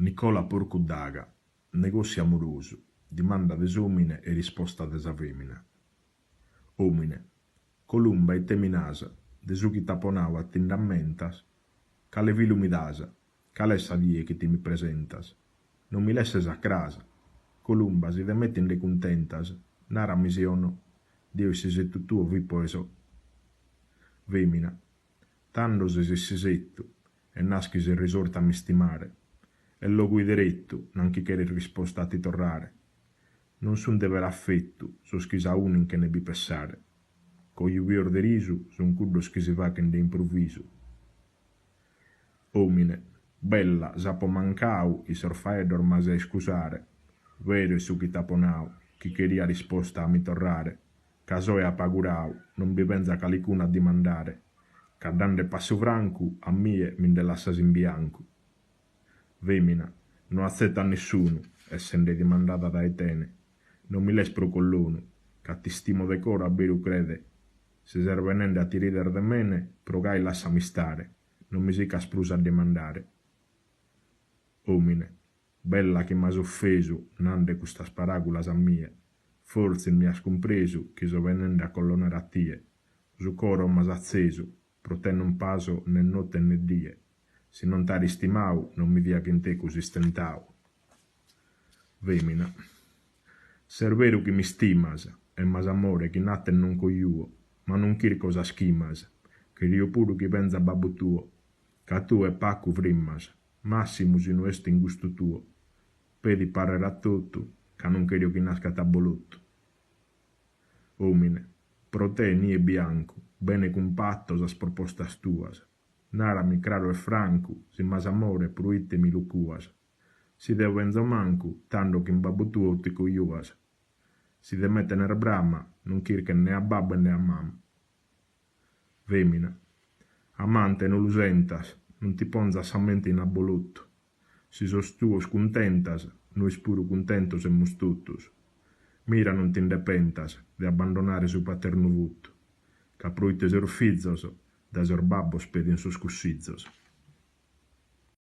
Nicola Porcudaga, negozio amoroso, dimanda desomine e risposta desa femina. Omine, columba e teminasa, desu chi taponava tindammentas, cale vilu mi dasa, calessa die che ti mi presentas, non mi lesses a crasa, columba si demetti in le contentas, nara misiono, Dio si se tuo vi poeso. Femina, tandosi si sisetto, e naschi si risorta a mi stimare, e lo guideretto, non chi chiede risposta a ti torrare. Non sun de ver affetto, so schisa unin che ne bi pensare. Con gli uvior de risu, son cuddo schisi va che de improvviso. Omine, bella, sapo mancau, i sorfae dormase a scusare. Vero e su chi taponau, chi queria risposta a mi torrare. Casoe a pagurau, non bi pensa calicuna a dimandare. Cadande passo francu, a mie min de lassas in bianco. Femina, non accetta a nessuno, essendo dimandata da etene. Non mi l'espro coll'uno, che ti stimo decoro a beru crede. Se servenende a ti rider de mene, progai lassami stare, non mi sica sprusa a dimandare. Omine, bella che m'has offeso, nande questa paraculas a mie. Forse mi has compreso, che so venende a collonare a tie. Su coro m'has acceso, pro te non paso né notte né die. Se non t'ari stimau, non mi via che in te così stentau. Femina, ser vero che mi stimas, e mas amore che natte non cogliuo, ma non chir cosa schimas, che io puro che pensa a babbo tuo, che tu e pacco frimmas, massimo se non est in gusto tuo, pedi parerà tutto, che non chiedo che nasca tabolotto. Omine, pro te nie bianco, bene compatto as propostas tuas, narami claro e franco, si mas amore pruite mi lucuas, si de venzo manco, tanto che in babbo tuo ti cogliuas, si de mette nel brama, non chirche né a babbo né a mamma. Femina, amante non lo sentas, non ti ponzas a mente in abolutto, si sos tuos contentas, noi puro contentos e mustuttos. Mira non ti indepentas de abbandonare su paterno vutto, che pruite ser fizzos, da ser babbos pedin sos cussizzos.